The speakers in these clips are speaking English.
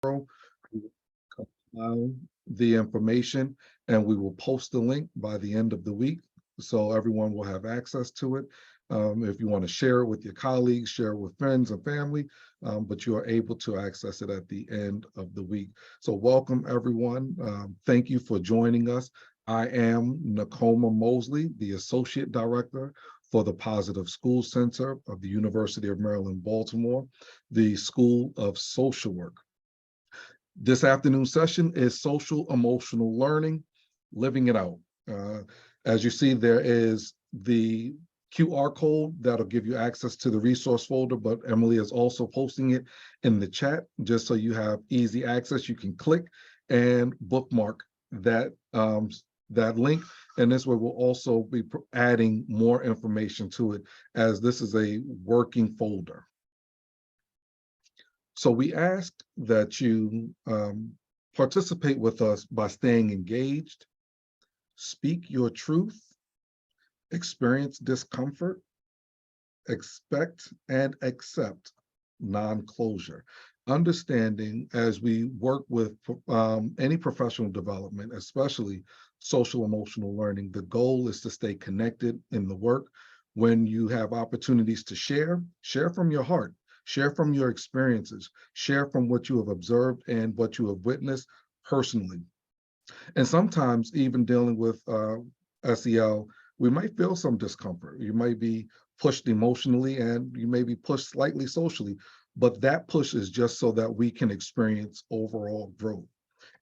We will compile the information and we will post the link by the end of the week so everyone will have access to it. If you want to share it with your colleagues, share it with friends and family, but you are able to access it at the end of the week. So welcome everyone. Thank you for joining us. I am Nakoma Mosley, the Associate Director for the Positive School Center of the University of Maryland, Baltimore, the School of Social Work. This afternoon session is Social Emotional Learning, Living It Out. As you see, there is the QR code that'll give you access to the resource folder, but Emily is also posting it in the chat just so you have easy access. You can click and bookmark that, that link, and this way we'll also be adding more information to it as this is a working folder. So we ask that you participate with us by staying engaged, speak your truth, experience discomfort, expect and accept non-closure. Understanding as we work with any professional development, especially social emotional learning, the goal is to stay connected in the work. When you have opportunities to share from your heart. Share from your experiences, share from what you have observed and what you have witnessed personally. And sometimes even dealing with SEL, we might feel some discomfort. You might be pushed emotionally and you may be pushed slightly socially, but that push is just so that we can experience overall growth.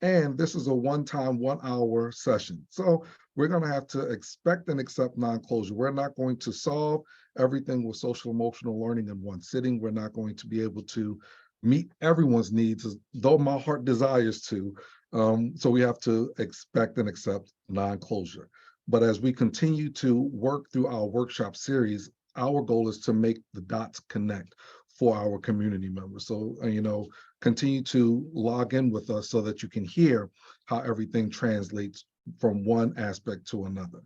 And this is a one-time, 1 hour session. So we're going to have to expect and accept non-closure. We're not going to solve everything with social emotional learning in one sitting. We're not going to be able to meet everyone's needs, though my heart desires to. So we have to expect and accept non-closure. But as we continue to work through our workshop series, our goal is to make the dots connect for our community members. So, continue to log in with us so that you can hear how everything translates from one aspect to another.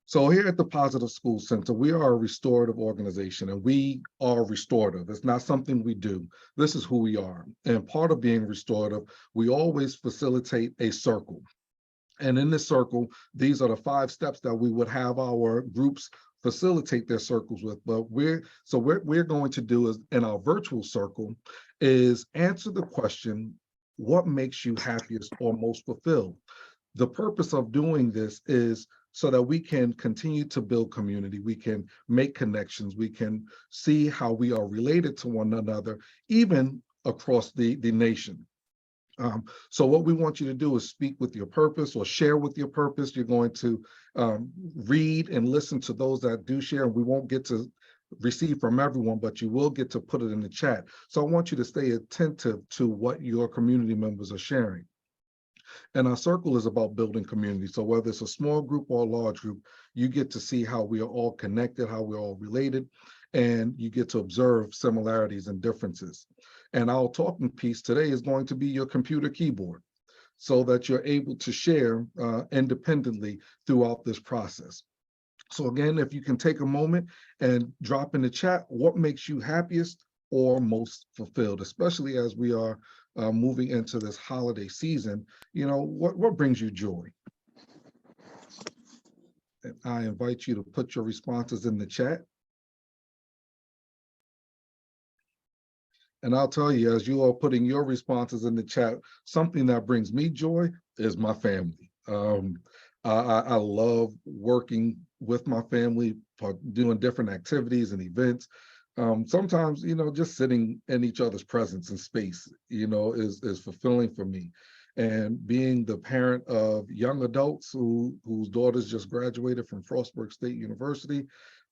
So here at the Positive School Center, we are a restorative organization and we are restorative. It's not something we do. This is who we are. And part of being restorative, we always facilitate a circle. And in this circle, these are the 5 steps that we would have our groups facilitate their circles with. But we're going to do is in our virtual circle is answer the question, what makes you happiest or most fulfilled? The purpose of doing this is so that we can continue to build community, we can make connections, we can see how we are related to one another, even across the nation. So what we want you to do is speak with your purpose or share with your purpose. You're going to read and listen to those that do share, and we won't get to receive from everyone, but you will get to put it in the chat. So I want you to stay attentive to what your community members are sharing. And our circle is about building community. So whether it's a small group or a large group, you get to see how we are all connected, how we're all related, and you get to observe similarities and differences. And our talking piece today is going to be your computer keyboard so that you're able to share independently throughout this process. So again, if you can take a moment and drop in the chat, what makes you happiest or most fulfilled, especially as we are moving into this holiday season, what brings you joy? And I invite you to put your responses in the chat. And I'll tell you, as you are putting your responses in the chat, something that brings me joy is my family. I love working with my family, doing different activities and events. Sometimes, just sitting in each other's presence and space, is fulfilling for me. And being the parent of young adults whose daughters just graduated from Frostburg State University,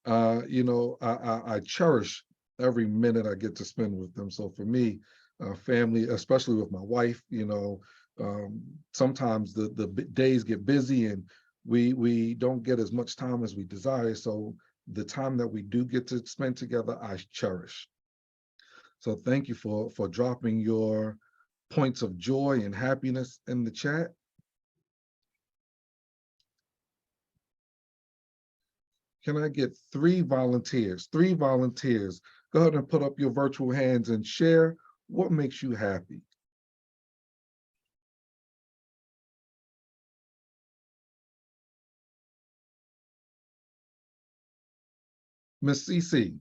I cherish every minute I get to spend with them. So for me, family, especially with my wife, sometimes the days get busy and we don't get as much time as we desire. So the time that we do get to spend together, I cherish. So thank you for dropping your points of joy and happiness in the chat. Can I get 3 volunteers? 3 volunteers. Go ahead and put up your virtual hands and share what makes you happy. Miss Cece.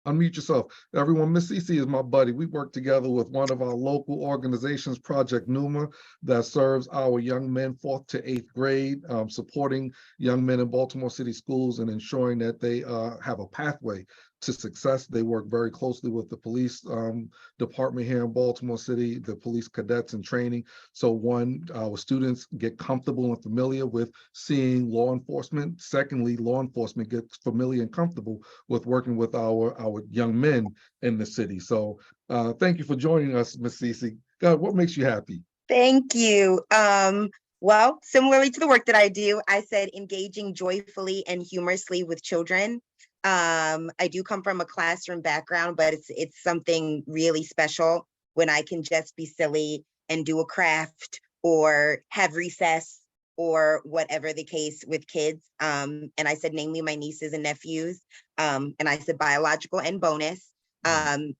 Unmute yourself. Everyone, Miss Cece is my buddy. We work together with one of our local organizations, Project Numa, that serves our young men 4th to 8th grade, supporting young men in Baltimore City schools and ensuring that they have a pathway to success. They work very closely with the police department here in Baltimore City, the police cadets in training. So one, our students get comfortable and familiar with seeing law enforcement. Secondly, law enforcement gets familiar and comfortable with working with our young men in the city. So thank you for joining us, Ms. Cece. God, what makes you happy? Thank you. Well, similarly to the work that I do, I said engaging joyfully and humorously with children. I do come from a classroom background, but it's something really special when I can just be silly and do a craft or have recess or whatever the case with kids. And I said, namely my nieces and nephews. And I said biological and bonus,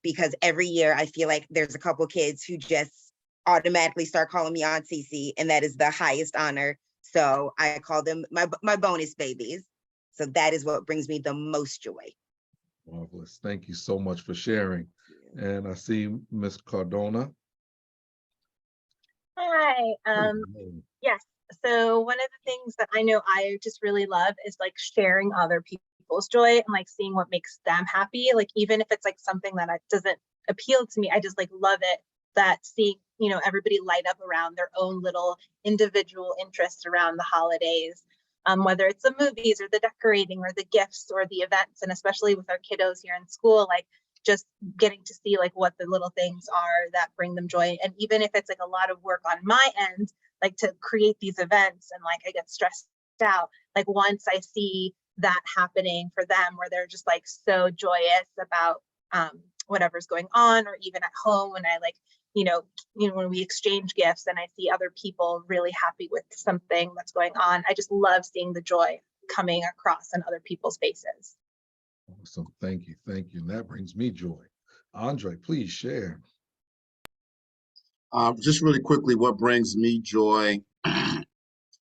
because every year I feel like there's a couple kids who just automatically start calling me Aunt Cece, and that is the highest honor. So I call them my bonus babies. So that is what brings me the most joy. Marvelous. Thank you so much for sharing. And I see Miss Cardona. Hi. Yes. So one of the things that I know I just really love is like sharing other people's joy and like seeing what makes them happy. Like even if it's like something that doesn't appeal to me, I just like love it that seeing, you know, everybody light up around their own little individual interests around the holidays. Whether it's the movies or the decorating or the gifts or the events, and especially with our kiddos here in school, like just getting to see like what the little things are that bring them joy. And even if it's like a lot of work on my end, like to create these events and like I get stressed out, like once I see that happening for them where they're just like so joyous about whatever's going on, or even at home when I like, you know, when we exchange gifts and I see other people really happy with something that's going on, I just love seeing the joy coming across on other people's faces. Awesome. Thank you. Thank you. And that brings me joy. Andre, please share. Just really quickly, what brings me joy,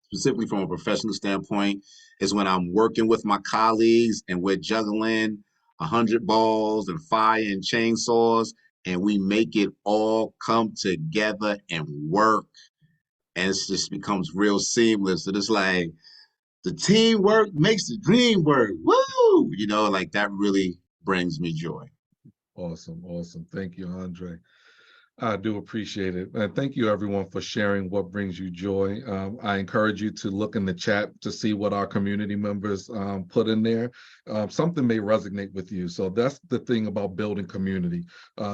specifically from a professional standpoint, is when I'm working with my colleagues and we're juggling 100 balls and fire and chainsaws, and we make it all come together and work, and it just becomes real seamless. And it's like the teamwork makes the dream work. Woo! You know, like that really brings me joy. Awesome. Awesome. Thank you, Andre. I do appreciate it. And thank you, everyone, for sharing what brings you joy. I encourage you to look in the chat to see what our community members put in there. Something may resonate with you. So that's the thing about building community.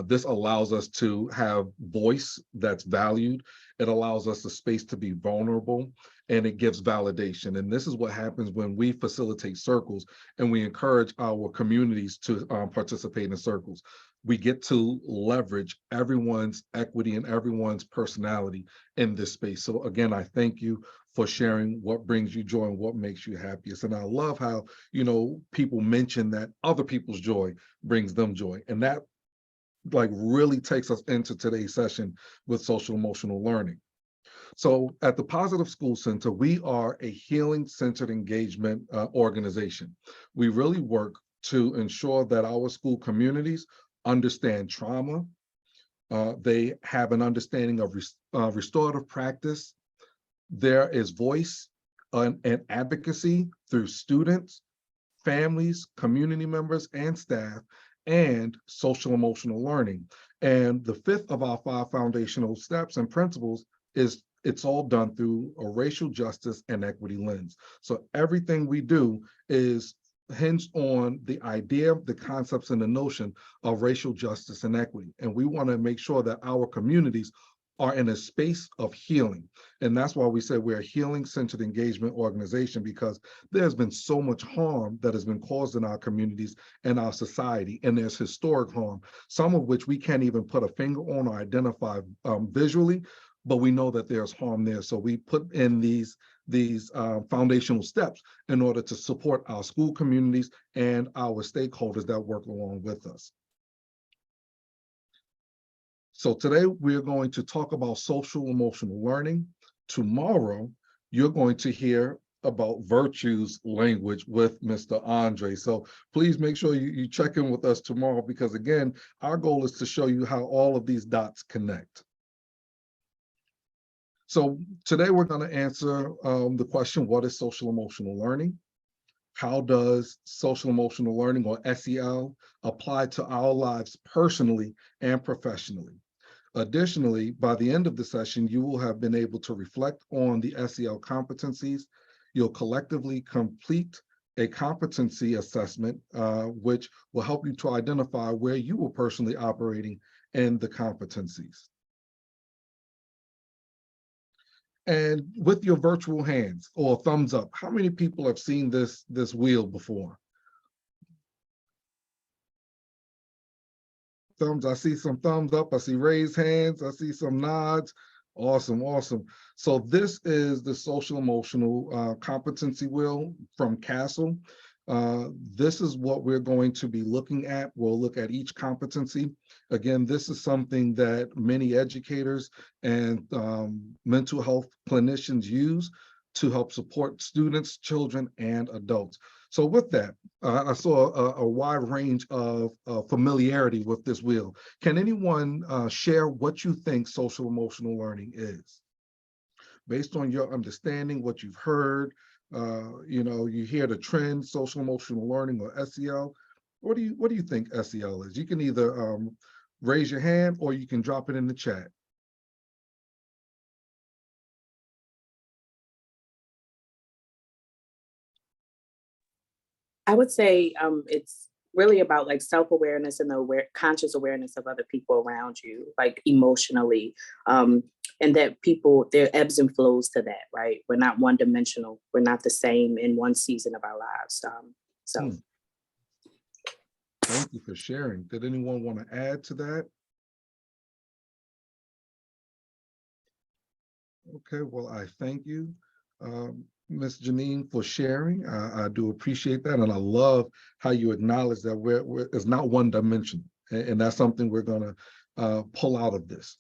This allows us to have voice that's valued. It allows us a space to be vulnerable, and it gives validation. And this is what happens when we facilitate circles and we encourage our communities to participate in circles. We get to leverage everyone's equity and everyone's personality in this space. So again, I thank you for sharing what brings you joy and what makes you happiest. And I love how, you know, people mention that other people's joy brings them joy. And that like really takes us into today's session with social emotional learning. So at the Positive School Center, we are a healing-centered engagement organization. We really work to ensure that our school communities understand trauma. They have an understanding of restorative practice. There is voice and advocacy through students, families, community members, and staff, and social emotional learning. And the fifth of our 5 foundational steps and principles is it's all done through a racial justice and equity lens. So everything we do is hinged on the idea, the concepts, and the notion of racial justice and equity. And we want to make sure that our communities are in a space of healing. And that's why we say we're a healing-centered engagement organization, because there's been so much harm that has been caused in our communities and our society, and there's historic harm, some of which we can't even put a finger on or identify visually, but we know that there's harm there. So we put in these foundational steps in order to support our school communities and our stakeholders that work along with us. So today we're going to talk about social emotional learning. Tomorrow, you're going to hear about virtues language with Mr. Andre. So please make sure you check in with us tomorrow, because again, our goal is to show you how all of these dots connect. So today we're going to answer the question, what is social emotional learning? How does social emotional learning, or SEL, apply to our lives personally and professionally? Additionally, by the end of the session, you will have been able to reflect on the SEL competencies. You'll collectively complete a competency assessment, which will help you to identify where you were personally operating in the competencies. And with your virtual hands or thumbs up, how many people have seen this wheel before? Thumbs, I see some thumbs up, I see raised hands, I see some nods. Awesome, awesome. So this is the social emotional competency wheel from CASEL. This is what we're going to be looking at. We'll look at each competency. Again, this is something that many educators and mental health clinicians use to help support students, children, and adults. So with that, I saw a wide range of familiarity with this wheel. Can anyone share what you think social emotional learning is? Based on your understanding, what you've heard, you hear the trend, social emotional learning, or SEL. What do you think SEL is? You can either raise your hand or you can drop it in the chat. I would say it's really about like self-awareness and the conscious awareness of other people around you, like emotionally, and that people, there ebbs and flows to that, right? We're not one-dimensional. We're not the same in one season of our lives. Thank you for sharing. Did anyone want to add to that? Okay, well, I thank you, Ms. Janine, for sharing. I do appreciate that, and I love how you acknowledge that it's not one dimension, and that's something we're going to pull out of this.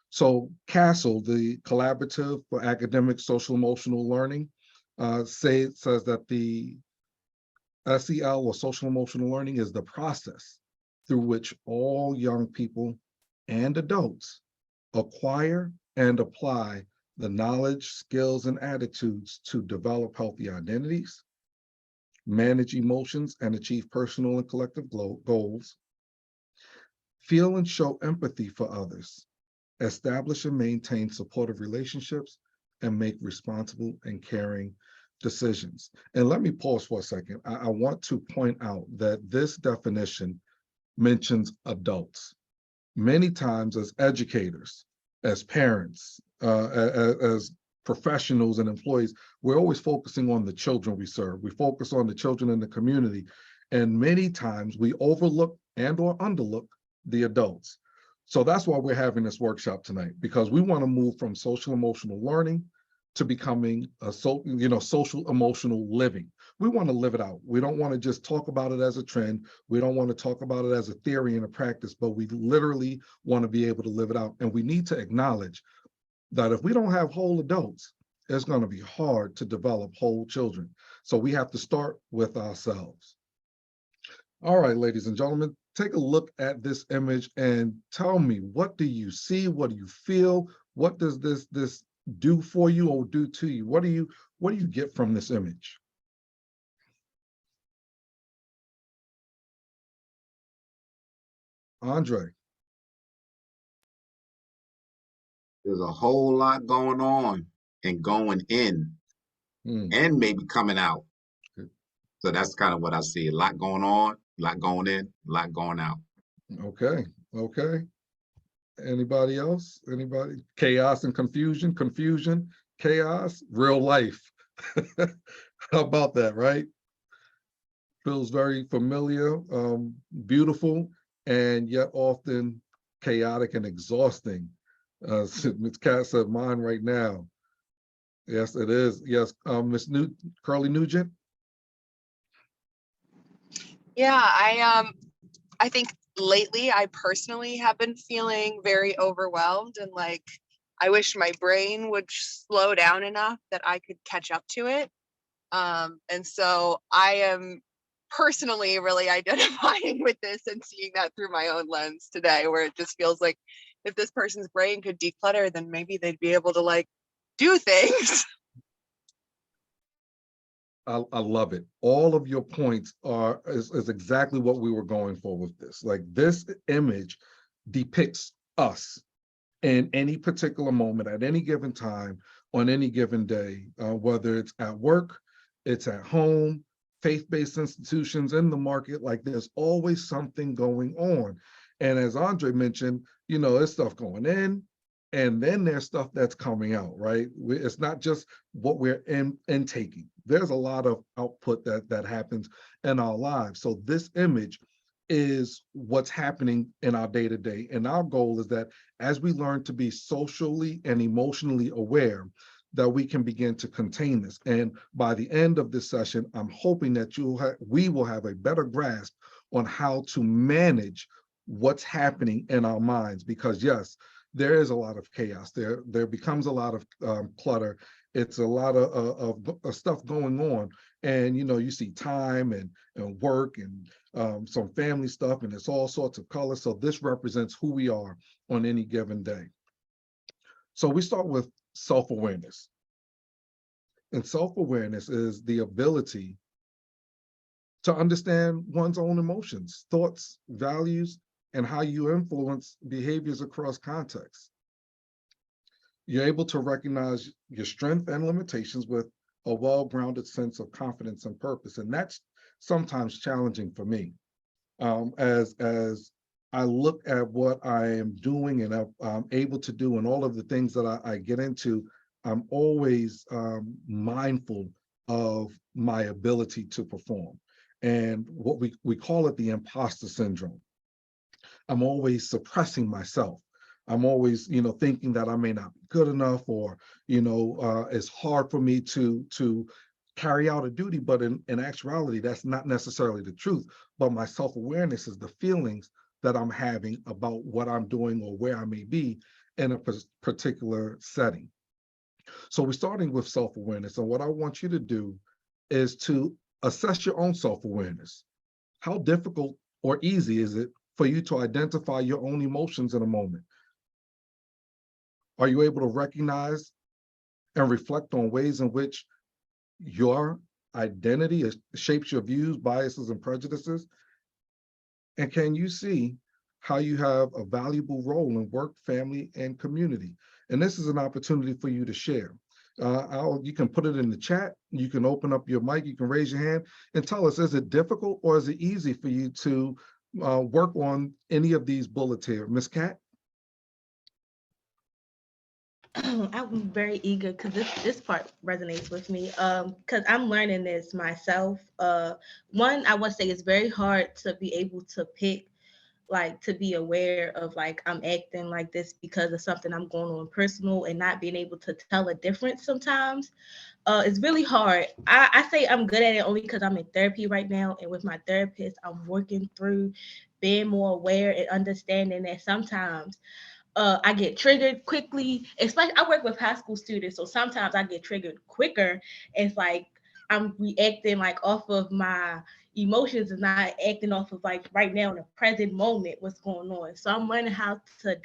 So CASEL, the Collaborative for Academic Social Emotional Learning, says that the SEL, or social emotional learning, is the process through which all young people and adults acquire and apply the knowledge, skills, and attitudes to develop healthy identities, manage emotions, and achieve personal and collective goals, feel and show empathy for others, establish and maintain supportive relationships, and make responsible and caring decisions. And let me pause for a second. I want to point out that this definition mentions adults. Many times as educators, as parents, as professionals and employees, we're always focusing on the children we serve. We focus on the children in the community. And many times we overlook and or underlook the adults. So that's why we're having this workshop tonight, because we want to move from social emotional learning to becoming a social emotional living. We want to live it out. We don't want to just talk about it as a trend. We don't want to talk about it as a theory and a practice, but we literally want to be able to live it out. And we need to acknowledge that if we don't have whole adults, it's going to be hard to develop whole children. So we have to start with ourselves. All right, ladies and gentlemen, take a look at this image and tell me, what do you see? What do you feel? What does this do for you or do to you? What do you get from this image? Andre. There's a whole lot going on and going in and maybe coming out. Good. So that's kind of what I see. A lot going on, a lot going in, a lot going out. Okay. Anybody else? Anybody? Chaos and confusion, chaos, real life. How about that, right? Feels very familiar, beautiful, and yet often chaotic and exhausting Ms. Cat said mine right now. Yes, it is. Yes, Ms. Curly Nugent. Yeah, I think lately I personally have been feeling very overwhelmed and like I wish my brain would slow down enough that I could catch up to it. And so I am personally really identifying with this and seeing that through my own lens today, where it just feels like if this person's brain could declutter, then maybe they'd be able to like do things. I love it. All of your points is exactly what we were going for with this. Like, this image depicts us in any particular moment, at any given time, on any given day, whether it's at work, it's at home, faith-based institutions, in the market. Like, there's always something going on. And as Andre mentioned, there's stuff going in, and then there's stuff that's coming out, right? It's not just what we're intaking. There's a lot of output that happens in our lives. So this image is what's happening in our day-to-day. And our goal is that as we learn to be socially and emotionally aware, that we can begin to contain this. And by the end of this session, I'm hoping that we will have a better grasp on how to manage what's happening in our minds. Because yes, there is a lot of chaos. There becomes a lot of clutter. It's a lot of stuff going on. And, you see time and work and some family stuff, and it's all sorts of colors. So this represents who we are on any given day. So we start with self-awareness. And self-awareness is the ability to understand one's own emotions, thoughts, values, and how you influence behaviors across contexts. You're able to recognize your strength and limitations with a well-grounded sense of confidence and purpose. And that's sometimes challenging for me. As I look at what I am doing and I'm able to do and all of the things that I get into, I'm always mindful of my ability to perform. And what we call it the imposter syndrome. I'm always suppressing myself. I'm always, thinking that I may not be good enough, or, it's hard for me to carry out a duty. But in actuality, that's not necessarily the truth. But my self-awareness is the feelings that I'm having about what I'm doing or where I may be in a particular setting. So we're starting with self-awareness. And what I want you to do is to assess your own self-awareness. How difficult or easy is it for you to identify your own emotions in a moment? Are you able to recognize and reflect on ways in which your identity shapes your views, biases, and prejudices? And can you see how you have a valuable role in work, family, and community? And this is an opportunity for you to share. You can put it in the chat. You can open up your mic. You can raise your hand and tell us, is it difficult or is it easy for you to work on any of these bullets here? Ms. Cat? I'm very eager because this part resonates with me because I'm learning this myself. One, I would say it's very hard to be able to pick, like, to be aware of, like, I'm acting like this because of something I'm going on personal, and not being able to tell a difference sometimes. It's really hard. I say I'm good at it only because I'm in therapy right now, and with my therapist, I'm working through being more aware and understanding that sometimes I get triggered quickly. Especially, I work with high school students, so sometimes I get triggered quicker. It's like I'm reacting like off of my emotions and not acting off of like right now in the present moment what's going on. So I'm learning how to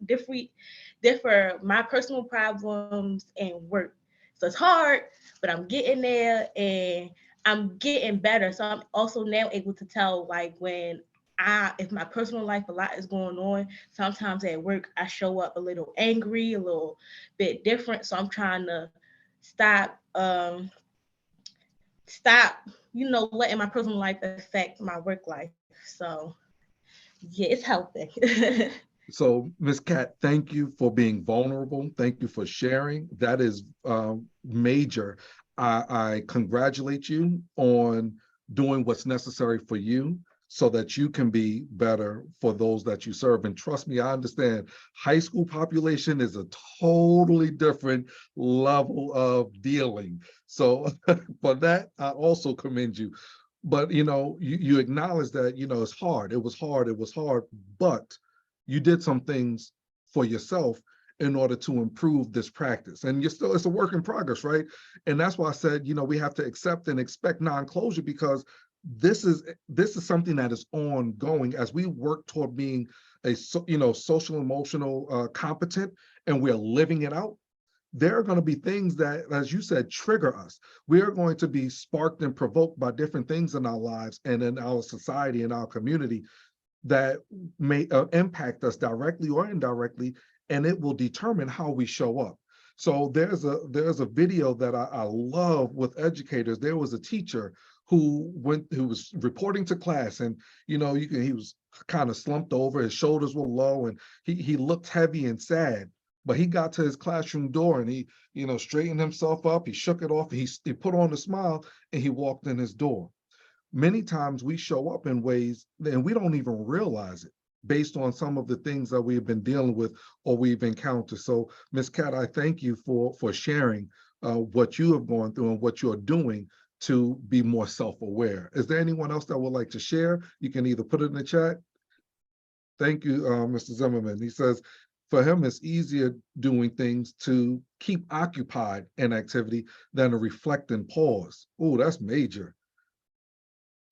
differ my personal problems and work. So it's hard, but I'm getting there and I'm getting better. So I'm also now able to tell, like, when if my personal life a lot is going on, sometimes at work I show up a little angry, a little bit different. So I'm trying to stop, letting my personal life affect my work life. So yeah, it's helping. So, Ms. Cat, thank you for being vulnerable. Thank you for sharing. That is major. I congratulate you on doing what's necessary for you so that you can be better for those that you serve. And trust me, I understand high school population is a totally different level of dealing. So for that, I also commend you. But you acknowledge that, it's hard. It was hard, but you did some things for yourself in order to improve this practice. And it's a work in progress, right? And that's why I said, we have to accept and expect non-closure, because this is something that is ongoing as we work toward being a social emotional competent, and we're living it out. There are going to be things that, as you said, trigger us. We are going to be sparked and provoked by different things in our lives and in our society and our community that may impact us directly or indirectly, and it will determine how we show up. So there's a video that I love with educators. There was a teacher who was reporting to class, and he was kind of slumped over, his shoulders were low, and he looked heavy and sad. But he got to his classroom door and he straightened himself up, he shook it off, he put on a smile, and he walked in his door. Many times we show up in ways and we don't even realize it, based on some of the things that we've been dealing with or we've encountered. So, Ms. Cat, I thank you for sharing what you have gone through and what you're doing to be more self-aware. Is there anyone else that would like to share? You can either put it in the chat. Thank you, Mr. Zimmerman. He says, for him, it's easier doing things to keep occupied in activity than to reflect and pause. Oh, that's major.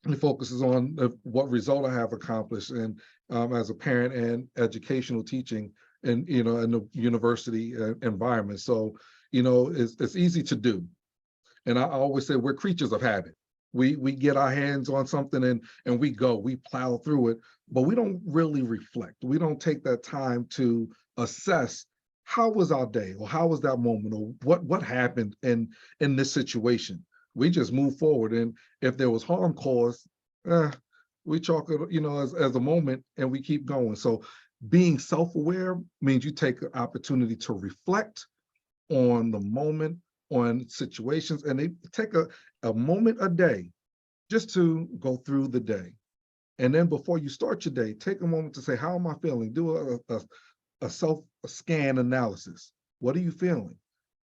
He focuses on what result I have accomplished, and as a parent and educational teaching in in the university environment. So it's easy to do, and I always say we're creatures of habit. We get our hands on something and we plow through it, but we don't really reflect. We don't take that time to assess how was our day, or how was that moment, or what happened in this situation. We just move forward, and if there was harm caused, we chalk it, as a moment, and we keep going. So being self-aware means you take an opportunity to reflect on the moment, on situations, and they take a moment a day just to go through the day. And then before you start your day, take a moment to say, how am I feeling? Do a self-scan analysis. What are you feeling?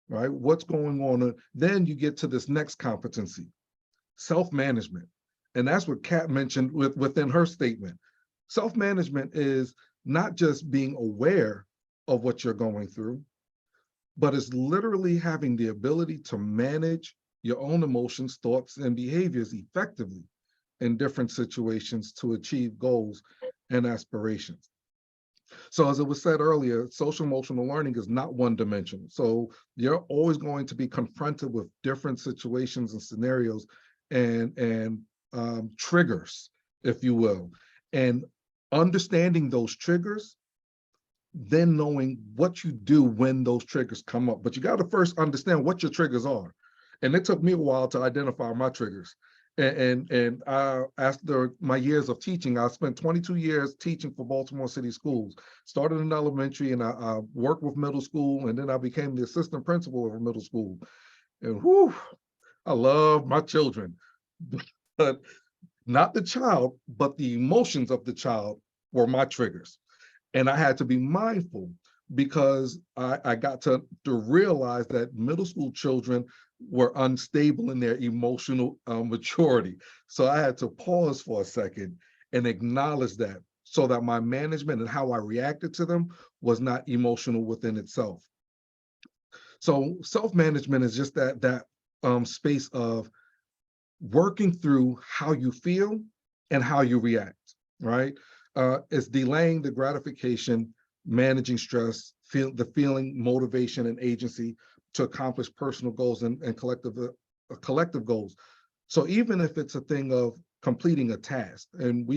Right? What's going on? Then you get to this next competency, self-management. And that's what Kat mentioned within her statement. Self-management is not just being aware of what you're going through, but it's literally having the ability to manage your own emotions, thoughts, and behaviors effectively in different situations to achieve goals and aspirations. So as it was said earlier, social emotional learning is not one-dimensional. So you're always going to be confronted with different situations and scenarios and triggers, if you will. And understanding those triggers, then knowing what you do when those triggers come up. But you got to first understand what your triggers are. And it took me a while to identify my triggers. And after my years of teaching, I spent 22 years teaching for Baltimore City Schools. Started in elementary, and I worked with middle school, and then I became the assistant principal of a middle school. And whew, I love my children, but not the child, but the emotions of the child were my triggers. And I had to be mindful, because I got to realize that middle school children were unstable in their emotional maturity. So I had to pause for a second and acknowledge that, so that my management and how I reacted to them was not emotional within itself. So self-management is just that space of working through how you feel and how you react, right? It's delaying the gratification, managing stress, the feeling, motivation, and agency to accomplish personal goals and collective goals. So even if it's a thing of completing a task, and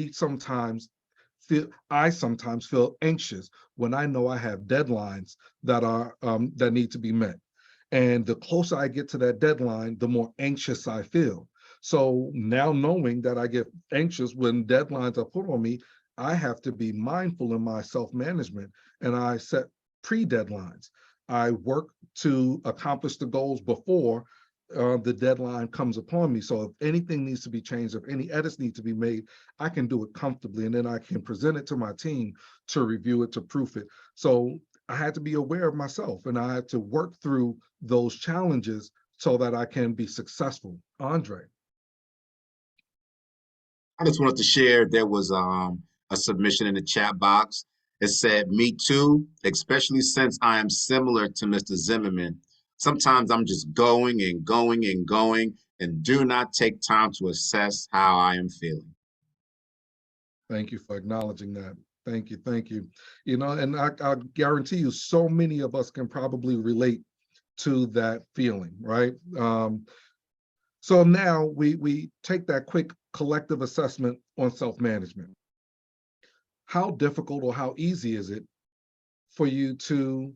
I sometimes feel anxious when I know I have deadlines that need to be met. And the closer I get to that deadline, the more anxious I feel. So now, knowing that I get anxious when deadlines are put on me, I have to be mindful in my self-management, and I set pre-deadlines. I work to accomplish the goals before the deadline comes upon me. So if anything needs to be changed, if any edits need to be made, I can do it comfortably, and then I can present it to my team to review it, to proof it. So I had to be aware of myself, and I had to work through those challenges so that I can be successful. Andre. I just wanted to share there was a submission in the chat box. It said, "Me too, especially since I am similar to Mr. Zimmerman. Sometimes I'm just going and going and going and do not take time to assess how I am feeling." Thank you for acknowledging that. Thank you, thank you. You know, and I guarantee you, so many of us can probably relate to that feeling, right? So now we take that quick collective assessment on self-management. How difficult or how easy is it for you to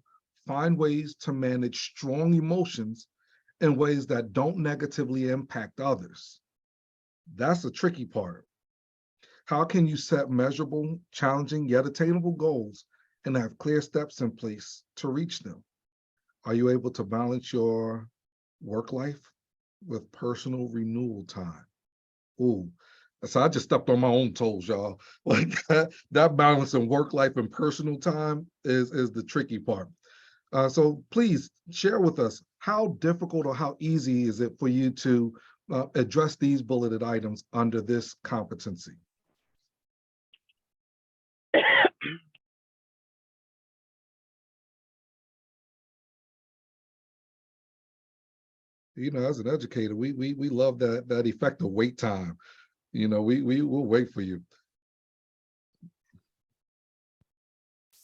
find ways to manage strong emotions in ways that don't negatively impact others? That's the tricky part. How can you set measurable, challenging, yet attainable goals and have clear steps in place to reach them? Are you able to balance your work life with personal renewal time? Ooh, so I just stepped on my own toes, y'all. Like that balance in work life and personal time is the tricky part. So please share with us, how difficult or how easy is it for you to address these bulleted items under this competency? You know, as an educator, we love that effective wait time. You know, we will wait for you.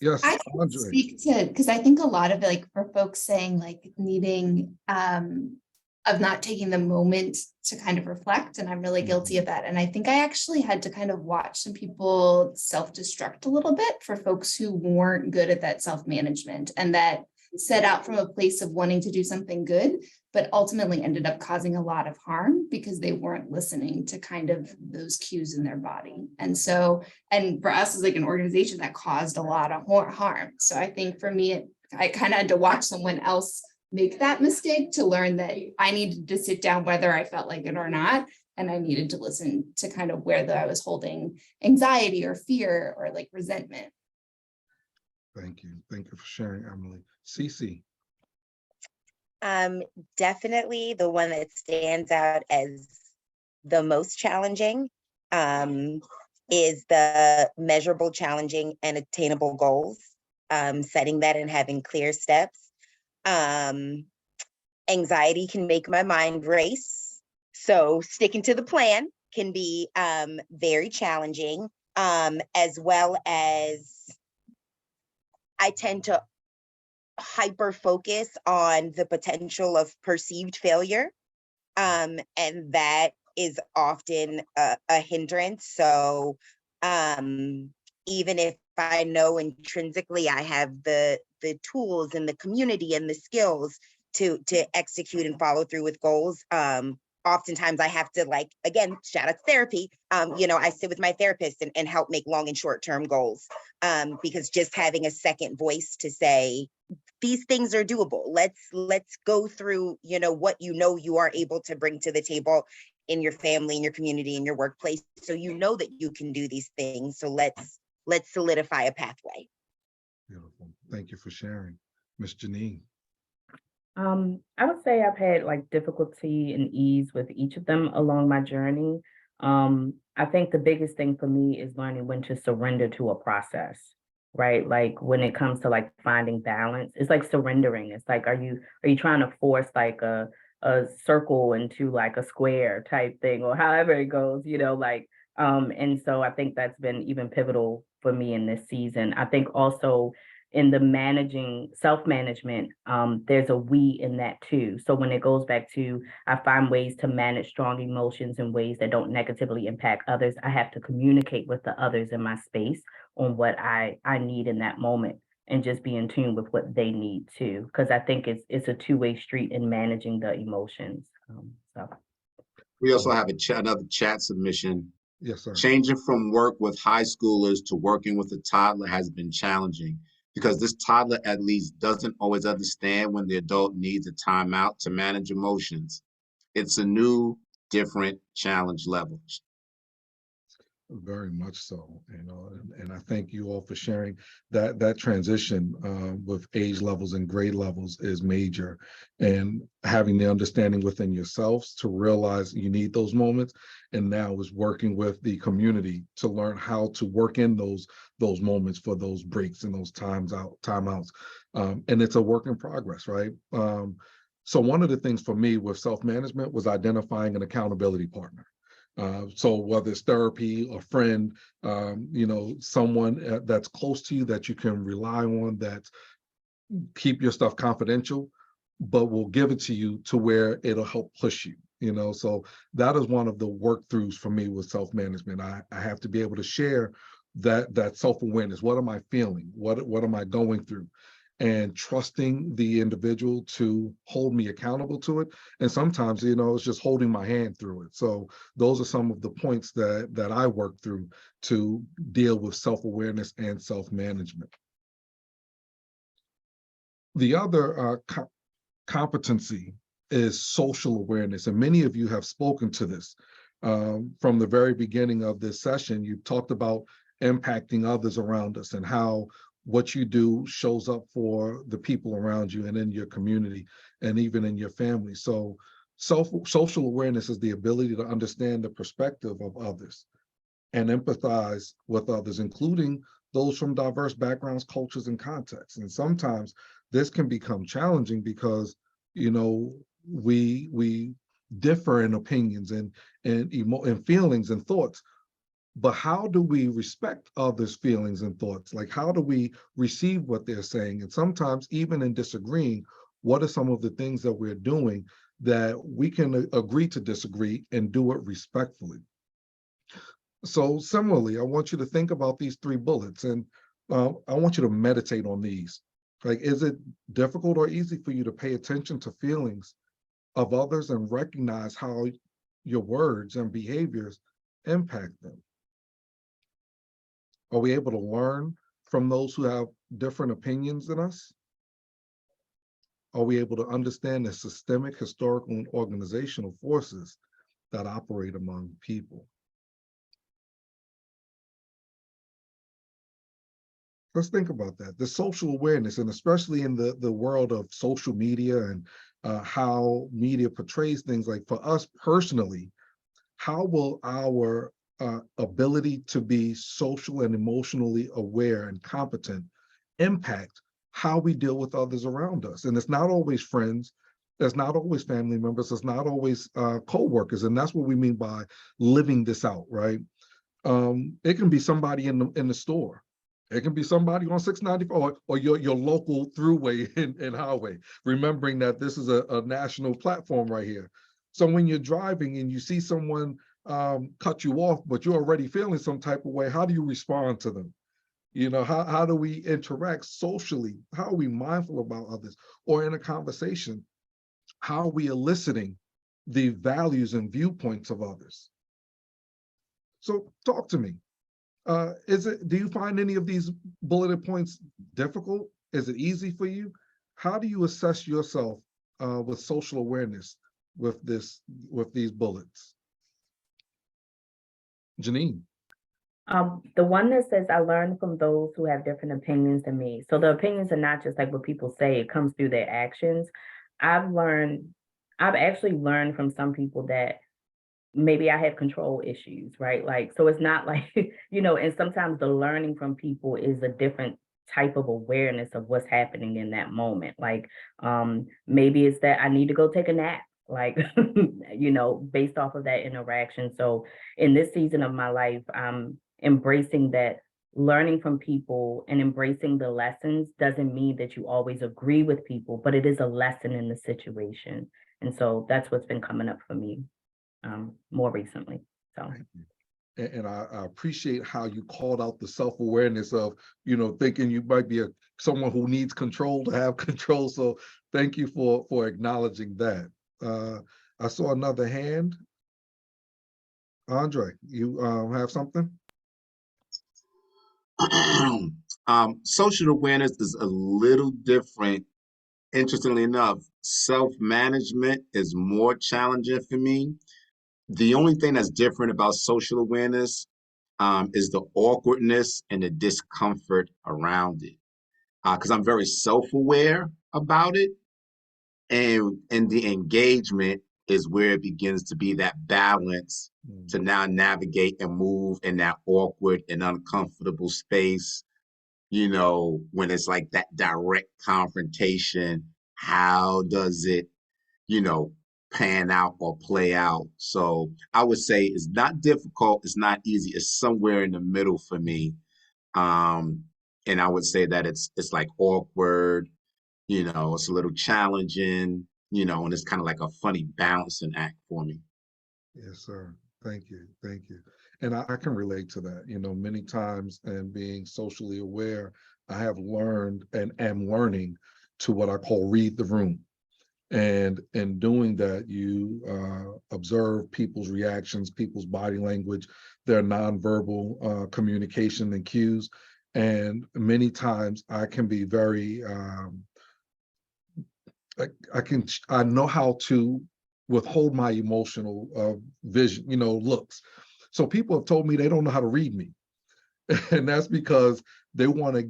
Yes, I can Andre. speak to, because I think a lot of it, like for folks saying like needing of not taking the moment to kind of reflect, and I'm really guilty of that. And I think I actually had to kind of watch some people self-destruct a little bit for folks who weren't good at that self-management and that set out from a place of wanting to do something good, but ultimately ended up causing a lot of harm because they weren't listening to kind of those cues in their body. And so, and for us as like an organization, that caused a lot of harm. So I think for me, I kind of had to watch someone else make that mistake to learn that I needed to sit down whether I felt like it or not. And I needed to listen to kind of whether I was holding anxiety or fear or like resentment. Thank you. Thank you for sharing, Emily. Cece. Definitely the one that stands out as the most challenging is the measurable, challenging, and attainable goals. Setting that and having clear steps. Anxiety can make my mind race, so sticking to the plan can be very challenging, as well as I tend to hyper focus on the potential of perceived failure, and that is often a hindrance. So even if I know intrinsically I have the tools and the community and the skills to execute and follow through with goals, oftentimes I have to, like, again, shout out to therapy. You know, I sit with my therapist and help make long and short-term goals, because just having a second voice to say, these things are doable. Let's go through, you know you are able to bring to the table in your family, in your community, in your workplace. So you know that you can do these things. So let's solidify a pathway. Beautiful. Thank you for sharing. Ms. Janine. I would say I've had like difficulty and ease with each of them along my journey. I think the biggest thing for me is learning when to surrender to a process, right? Like when it comes to like finding balance, it's like surrendering. It's like, are you trying to force like a circle into like a square type thing, or however it goes, you know, like, and so I think that's been even pivotal for me in this season. I think also in the self-management, there's a we in that too. So when it goes back to, I find ways to manage strong emotions in ways that don't negatively impact others. I have to communicate with the others in my space on what I need in that moment and just be in tune with what they need too. Because I think it's a two-way street in managing the emotions. So We also have another chat submission. Yes, sir. Changing from work with high schoolers to working with a toddler has been challenging because this toddler at least doesn't always understand when the adult needs a timeout to manage emotions. It's a new, different challenge level. Very much so, and I thank you all for sharing that transition with age levels and grade levels is major, and having the understanding within yourselves to realize you need those moments, and now is working with the community to learn how to work in those moments for those breaks and those timeouts, and it's a work in progress, right? So one of the things for me with self-management was identifying an accountability partner. So whether it's therapy, a friend, someone that's close to you that you can rely on, that keep your stuff confidential, but will give it to you to where it'll help push you, So that is one of the work throughs for me with self-management. I have to be able to share that self-awareness. What am I feeling? What am I going through? And trusting the individual to hold me accountable to it. And sometimes, it's just holding my hand through it. So those are some of the points that I work through to deal with self-awareness and self-management. The other competency is social awareness. And many of you have spoken to this from the very beginning of this session. You talked about impacting others around us and how what you do shows up for the people around you and in your community and even in your family. So social awareness is the ability to understand the perspective of others and empathize with others, including those from diverse backgrounds, cultures, and contexts. And sometimes this can become challenging because, we differ in opinions and feelings and thoughts. But how do we respect others' feelings and thoughts? Like, how do we receive what they're saying? And sometimes, even in disagreeing, what are some of the things that we're doing that we can agree to disagree and do it respectfully? So similarly, I want you to think about these 3 bullets, and I want you to meditate on these. Like, is it difficult or easy for you to pay attention to feelings of others and recognize how your words and behaviors impact them? Are we able to learn from those who have different opinions than us? Are we able to understand the systemic, historical, and organizational forces that operate among people? Let's think about that. The social awareness, and especially in the world of social media and how media portrays things, like for us personally, how will our ability to be social and emotionally aware and competent impact how we deal with others around us? And it's not always friends, it's not always family members, it's not always co-workers. And that's what we mean by living this out, right? It can be somebody in the store. It can be somebody on 694 or your local throughway and highway, remembering that this is a national platform right here. So when you're driving and you see someone cut you off, but you're already feeling some type of way, how do you respond to them? How do we interact socially? How are we mindful about others? Or in a conversation, how are we eliciting the values and viewpoints of others? So talk to me. Do you find any of these bulleted points difficult? Is it easy for you? How do you assess yourself with social awareness with these bullets? Janine. The one that says, I learn from those who have different opinions than me. So the opinions are not just like what people say, it comes through their actions. I've actually learned from some people that maybe I have control issues, right? Like, so it's not like, and sometimes the learning from people is a different type of awareness of what's happening in that moment. Like, maybe it's that I need to go take a nap, like, based off of that interaction. So in this season of my life, I'm embracing that learning from people and embracing the lessons doesn't mean that you always agree with people, but it is a lesson in the situation. And so that's what's been coming up for me more recently. So. And I appreciate how you called out the self-awareness of, thinking you might be someone who needs control to have control. So thank you for acknowledging that. I saw another hand. Andre, you have something? Social awareness is a little different interestingly enough, self-management is more challenging for me. The only thing that's different about social awareness is the awkwardness and the discomfort around it. Because I'm very self-aware about it, and the engagement is where it begins to be that balance to now navigate and move in that awkward and uncomfortable space. You know, when it's like that direct confrontation, how does it, you know, pan out or play out? So I would say it's not difficult, it's not easy, it's somewhere in the middle for me. And I would say that it's like awkward, you know, it's a little challenging, you know, and it's kind of like a funny balancing act for me. Yes, sir. Thank you. Thank you. And I can relate to that. You know, many times and being socially aware, I have learned and am learning to what I call read the room. And in doing that, you observe people's reactions, people's body language, their nonverbal communication and cues. And many times I can be very, I know how to withhold my emotional vision, you know, looks. So people have told me they don't know how to read me. And that's because they want to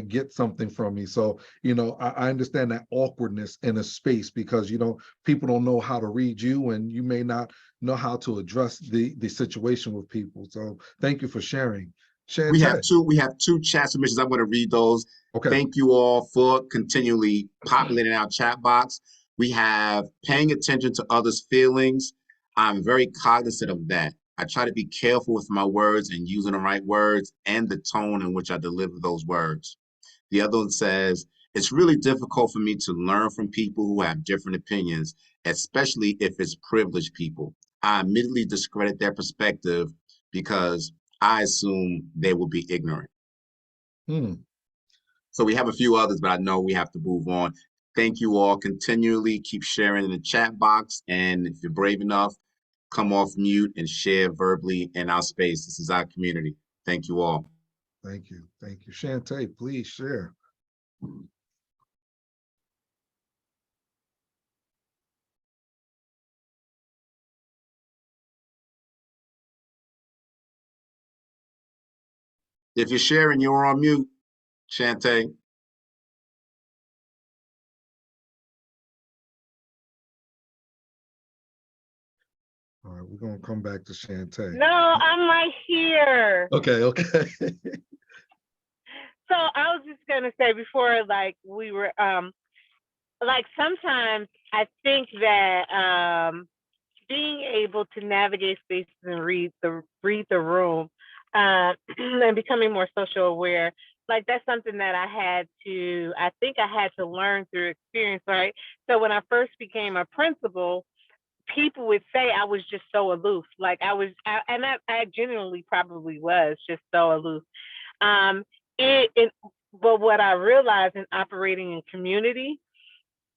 get something from me. So, you know, I understand that awkwardness in a space because, you know, people don't know how to read you and you may not know how to address the situation with people. So thank you for sharing. We have Shantae. two chat submissions. I'm going to read those. Okay. Thank you all for continually populating our chat box. We have paying attention to others' feelings. I'm very cognizant of that. I try to be careful with my words and using the right words and the tone in which I deliver those words. The other one says, it's really difficult for me to learn from people who have different opinions, especially if it's privileged people. I immediately discredit their perspective because I assume they will be ignorant. Hmm. So we have a few others, but I know we have to move on. Thank you all. Continually keep sharing in the chat box. And if you're brave enough, come off mute and share verbally in our space. This is our community. Thank you all. Thank you. Thank you. Shantae, please share. If you're sharing, you're on mute, Shantae. All right, we're gonna come back to Shantae. No, I'm right here. Okay, okay. So I was just gonna say before, like we were, like sometimes I think that being able to navigate spaces and read the room, and becoming more social aware, like that's something that I think I had to learn through experience, right? So when I first became a principal, people would say I was just so aloof. Like I genuinely probably was just so aloof. Um, but what I realized in operating in community,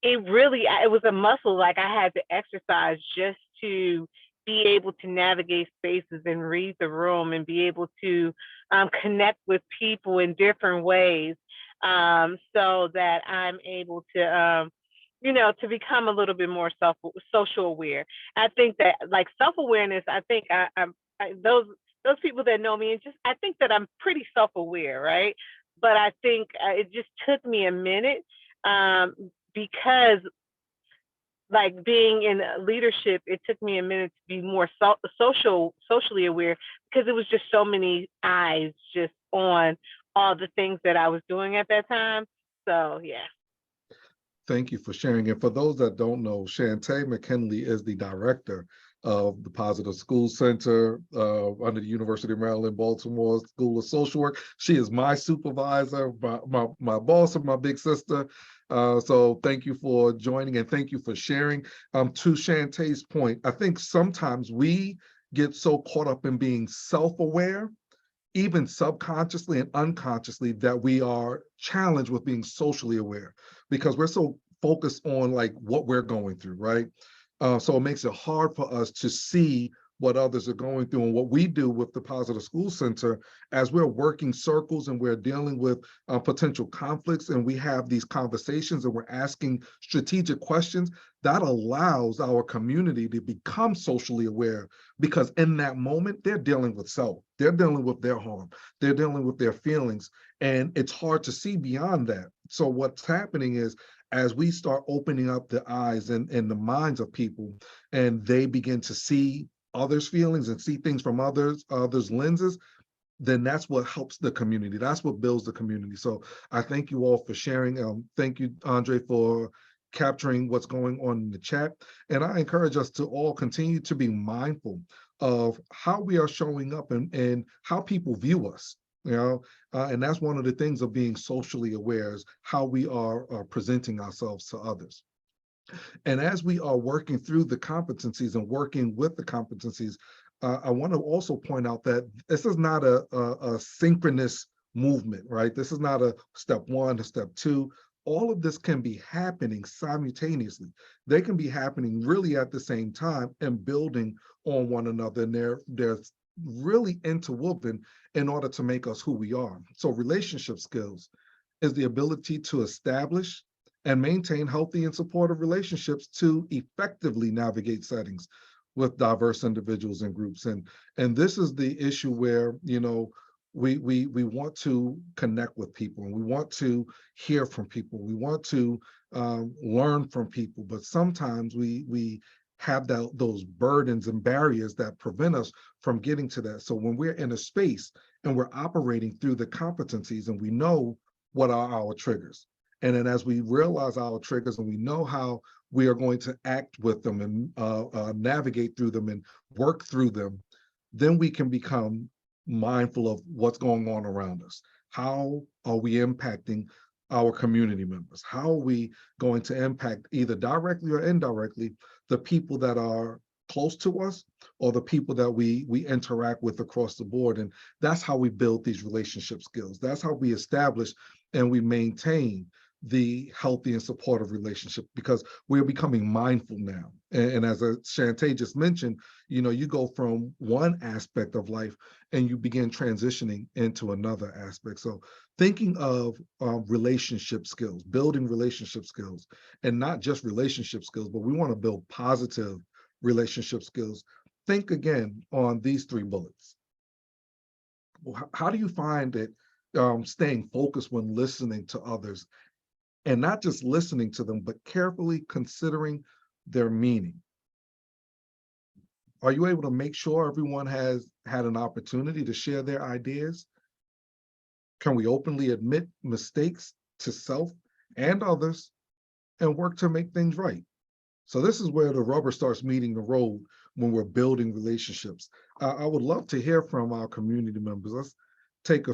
it was a muscle like I had to exercise just to be able to navigate spaces and read the room and be able to connect with people in different ways, so that I'm able to to become a little bit more social aware. I think that like self-awareness, I think those people that know me, and just I think that I'm pretty self-aware, right? But I think it just took me a minute, because like being in leadership, it took me a minute to be more socially aware, because it was just so many eyes just on all the things that I was doing at that time. So yeah. Thank you for sharing. And for those that don't know, Shantae McKinley is the director of the Positive School Center under the University of Maryland, Baltimore School of Social Work. She is my supervisor, my boss, and my big sister. So thank you for joining and thank you for sharing. To Shantae's point, I think sometimes we get so caught up in being self-aware, even subconsciously and unconsciously, that we are challenged with being socially aware because we're so focused on like what we're going through, right? So it makes it hard for us to see what others are going through. And what we do with the Positive School Center, as we're working circles and we're dealing with potential conflicts, and we have these conversations and we're asking strategic questions, that allows our community to become socially aware, because in that moment, they're dealing with self, they're dealing with their harm, they're dealing with their feelings, and it's hard to see beyond that. So what's happening is, as we start opening up the eyes and the minds of people, and they begin to see others' feelings and see things from others' lenses, then that's what helps the community. That's what builds the community. So I thank you all for sharing. Thank you, Andre, for capturing what's going on in the chat. And I encourage us to all continue to be mindful of how we are showing up and how people view us. And that's one of the things of being socially aware, is how we are presenting ourselves to others. And as we are working through the competencies and working with the competencies, I want to also point out that this is not a synchronous movement, right? This is not a step one to step two. All of this can be happening simultaneously. They can be happening really at the same time and building on one another. And they're really interwoven in order to make us who we are. So relationship skills is the ability to establish and maintain healthy and supportive relationships to effectively navigate settings with diverse individuals and groups. And this is the issue where, we want to connect with people, and we want to hear from people. We want to learn from people, but sometimes we have those burdens and barriers that prevent us from getting to that. So when we're in a space and we're operating through the competencies, and we know what are our triggers, and then as we realize our triggers and we know how we are going to act with them and navigate through them and work through them, then we can become mindful of what's going on around us. How are we impacting our community members? How are we going to impact, either directly or indirectly, the people that are close to us or the people that we interact with across the board? And that's how we build these relationship skills. That's how we establish and we maintain the healthy and supportive relationship, because we're becoming mindful now. And as Shantae just mentioned, you go from one aspect of life and you begin transitioning into another aspect. So thinking of relationship skills, building relationship skills, and not just relationship skills, but we want to build positive relationship skills. Think again on these 3 bullets. How do you find it staying focused when listening to others, and not just listening to them, but carefully considering their meaning? Are you able to make sure everyone has had an opportunity to share their ideas? Can we openly admit mistakes to self and others and work to make things right? So this is where the rubber starts meeting the road when we're building relationships. I would love to hear from our community members. Let's take a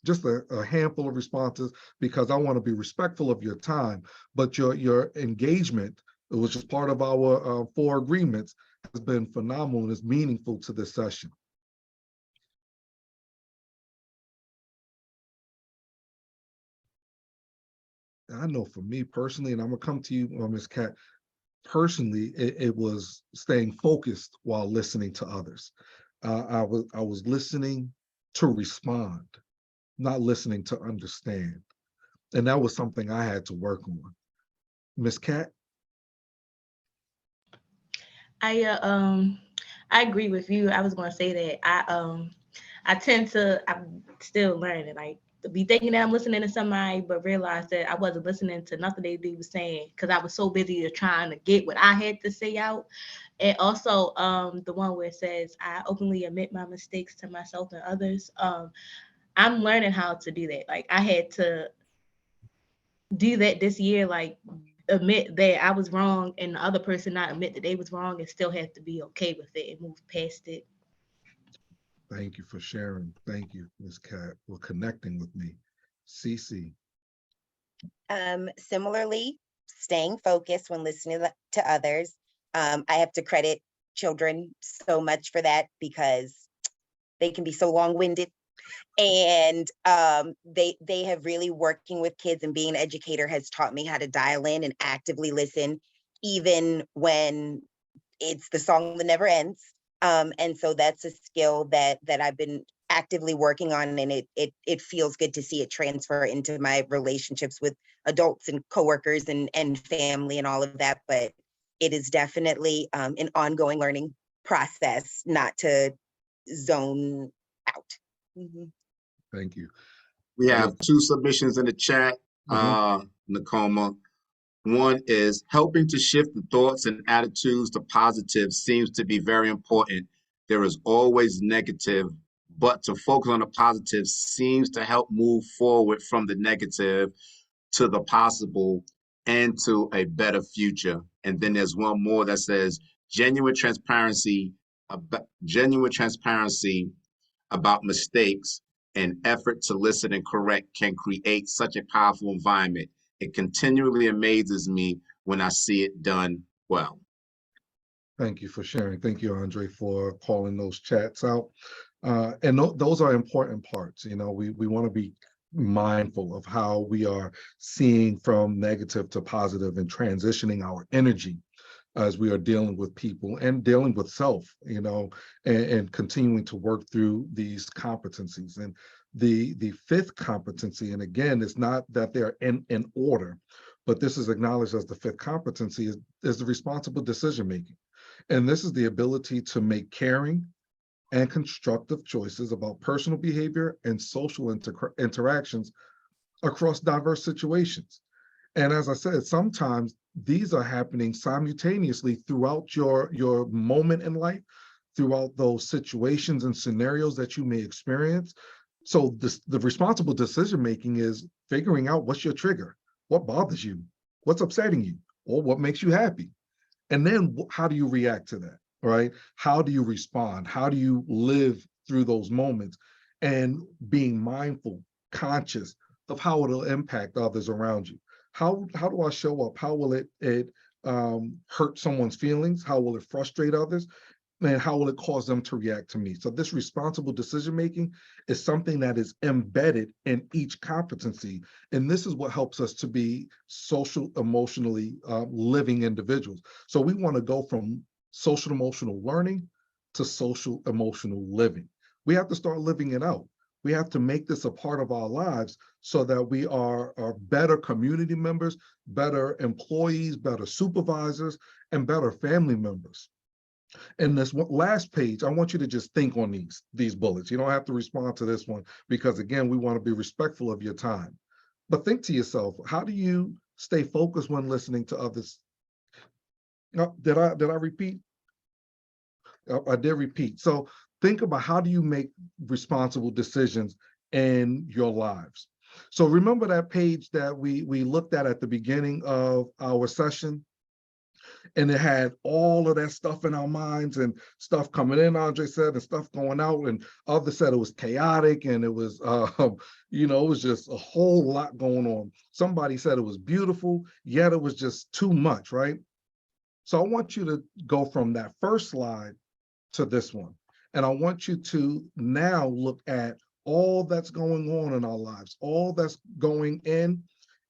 just a handful of responses, because I want to be respectful of your time, but your engagement, which is part of our 4 agreements, has been phenomenal and is meaningful to this session. I know for me personally, and I'm gonna come to you, Ms. Kat, personally, it was staying focused while listening to others. I was listening to respond, not listening to understand. And that was something I had to work on. Ms. Kat? I agree with you. I was going to say that I'm still learning, like, to be thinking that I'm listening to somebody, but realize that I wasn't listening to nothing they was saying, because I was so busy trying to get what I had to say out. And also the one where it says, I openly admit my mistakes to myself and others. I'm learning how to do that. Like, I had to do that this year, like admit that I was wrong, and the other person not admit that they was wrong, and still have to be okay with it and move past it. Thank you for sharing. Thank you, Ms. Kat, for connecting with me. CC. Similarly, staying focused when listening to others. I have to credit children so much for that, because they can be so long-winded. And they have really, working with kids and being an educator has taught me how to dial in and actively listen, even when it's the song that never ends. And so that's a skill that I've been actively working on, and it feels good to see it transfer into my relationships with adults and coworkers and family and all of that. But it is definitely an ongoing learning process, not to zone out. Mhm. Thank you. We have 2 submissions in the chat, Mhm. Nakoma. One is helping to shift the thoughts and attitudes to positive seems to be very important. There is always negative, but to focus on the positive seems to help move forward from the negative to the possible and to a better future. And then there's one more that says genuine transparency about mistakes and effort to listen and correct can create such a powerful environment. It continually amazes me when I see it done well. Thank you for sharing. Thank you, Andre, for calling those chats out. And those are important parts. You know, we want to be mindful of how we are seeing from negative to positive and transitioning our energy as we are dealing with people and dealing with self, you know, and continuing to work through these competencies. And the fifth competency, and again, it's not that they're in order, but this is acknowledged as the fifth competency, is the responsible decision making. And this is the ability to make caring and constructive choices about personal behavior and social interactions across diverse situations. And as I said, sometimes these are happening simultaneously throughout your moment in life, throughout those situations and scenarios that you may experience. So the responsible decision making is figuring out what's your trigger, what bothers you, what's upsetting you, or what makes you happy. And then how do you react to that, right? How do you respond? How do you live through those moments? And being mindful, conscious of how it'll impact others around you. How do I show up? How will it hurt someone's feelings? How will it frustrate others? And how will it cause them to react to me? So this responsible decision making is something that is embedded in each competency. And this is what helps us to be social, emotionally living individuals. So we want to go from social emotional learning to social emotional living. We have to start living it out. We have to make this a part of our lives so that we are better community members, better employees, better supervisors, and better family members. And this last page, I want you to just think on these bullets. You don't have to respond to this one because, again, we want to be respectful of your time. But think to yourself, how do you stay focused when listening to others? Did I repeat? I did repeat. So think about, how do you make responsible decisions in your lives? So remember that page that we looked at the beginning of our session? And it had all of that stuff in our minds and stuff coming in, Andre said, and stuff going out, and others said it was chaotic and it was, you know, it was just a whole lot going on. Somebody said it was beautiful, yet it was just too much, right? So I want you to go from that first slide to this one. And I want you to now look at all that's going on in our lives, all that's going in,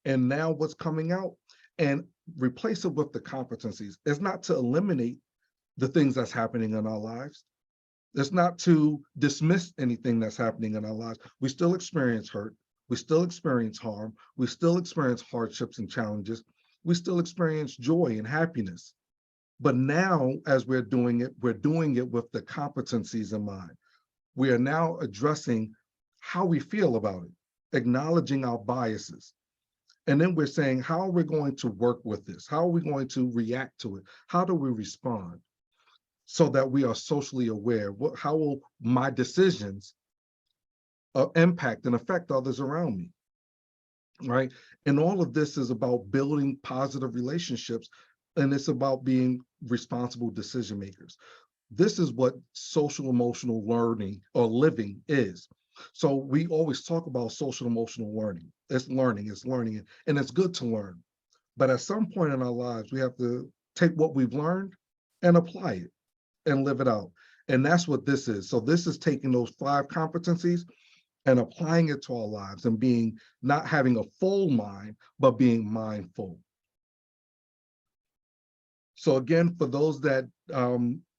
and now what's coming out, and replace it with the competencies. It's not to eliminate the things that's happening in our lives. It's not to dismiss anything that's happening in our lives. We still experience hurt. We still experience harm. We still experience hardships and challenges. We still experience joy and happiness. But now, as we're doing it with the competencies in mind. We are now addressing how we feel about it, acknowledging our biases. And then we're saying, how are we going to work with this? How are we going to react to it? How do we respond so that we are socially aware? How will my decisions impact and affect others around me, right? And all of this is about building positive relationships, and it's about being responsible decision makers. This is what social emotional learning or living is. So we always talk about social emotional learning. It's learning, and it's good to learn. But at some point in our lives, we have to take what we've learned and apply it and live it out. And that's what this is. So this is taking those 5 competencies and applying it to our lives and not having a full mind, but being mindful. So again, for those that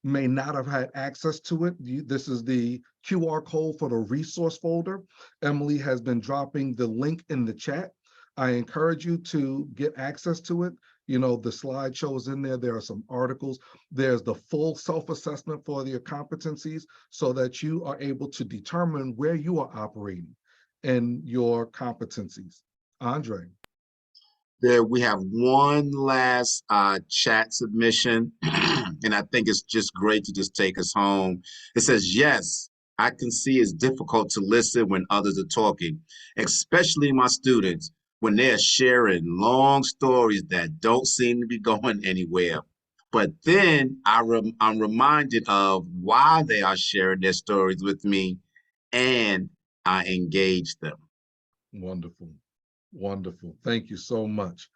may not have had access to it, this is the QR code for the resource folder. Emily has been dropping the link in the chat. I encourage you to get access to it. You know, the slideshows in there, there are some articles. There's the full self-assessment for your competencies so that you are able to determine where you are operating in your competencies. Andre. There, we have one last chat submission, and I think it's just great to just take us home. It says, yes, I can see it's difficult to listen when others are talking, especially my students, when they're sharing long stories that don't seem to be going anywhere. But then I'm reminded of why they are sharing their stories with me, and I engage them. Wonderful. Wonderful. Thank you so much.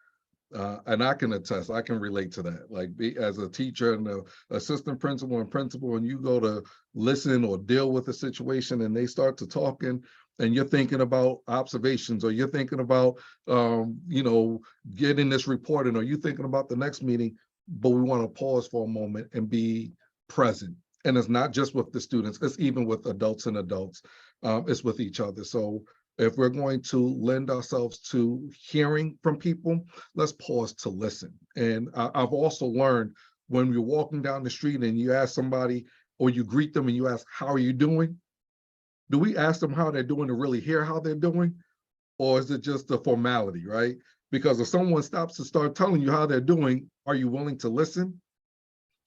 And I can attest, I can relate to that. Like as a teacher and an assistant principal and principal, and you go to listen or deal with a situation and they start to talking and you're thinking about observations or you're thinking about, you know, getting this reported or you're thinking about the next meeting, but we want to pause for a moment and be present. And it's not just with the students, it's even with adults and adults, it's with each other. So if we're going to lend ourselves to hearing from people, let's pause to listen. And I've also learned when you're walking down the street and you ask somebody or you greet them and you ask, how are you doing? Do we ask them how they're doing to really hear how they're doing? Or is it just a formality, right? Because if someone stops to start telling you how they're doing, are you willing to listen?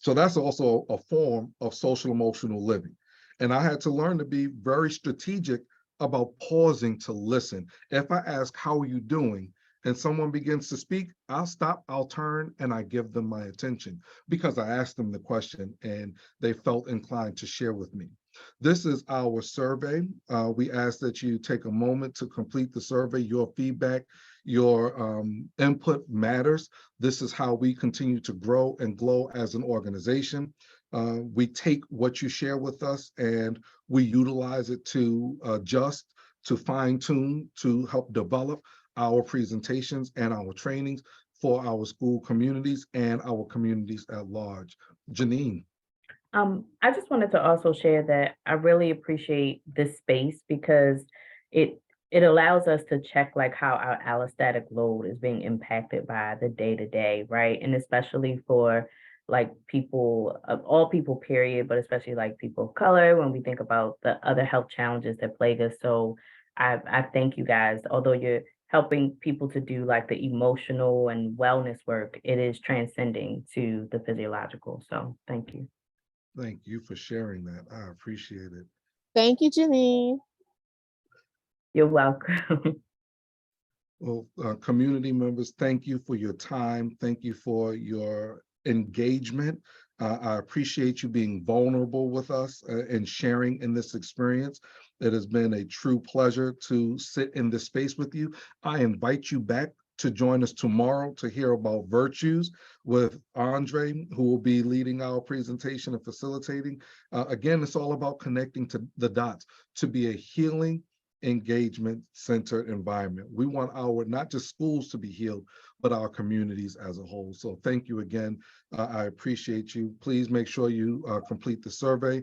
So that's also a form of social emotional living. And I had to learn to be very strategic about pausing to listen. If I ask, how are you doing? And someone begins to speak, I'll stop, I'll turn, and I give them my attention because I asked them the question and they felt inclined to share with me. This is our survey. We ask that you take a moment to complete the survey. Your feedback, your input matters. This is how we continue to grow and glow as an organization. We take what you share with us and we utilize it to adjust, to fine tune, to help develop our presentations and our trainings for our school communities and our communities at large. Janine. I just wanted to also share that I really appreciate this space because it allows us to check like how our allostatic load is being impacted by the day-to-day, right? And especially for like people of all people, period, but especially like people of color when we think about the other health challenges that plague us. So I thank you guys, although you're helping people to do like the emotional and wellness work, it is transcending to the physiological. So thank you. Thank you for sharing that. I appreciate it. Thank you, Janine. You're welcome. Well, community members, thank you for your time. Thank you for your engagement. I appreciate you being vulnerable with us and sharing in this experience. It has been a true pleasure to sit in this space with you. I invite you back to join us tomorrow to hear about virtues with Andre, who will be leading our presentation and facilitating. Again, it's all about connecting to the dots to be a healing, engagement-centered environment. We want our, not just schools to be healed, but our communities as a whole. So thank you again. I appreciate you. Please make sure you complete the survey.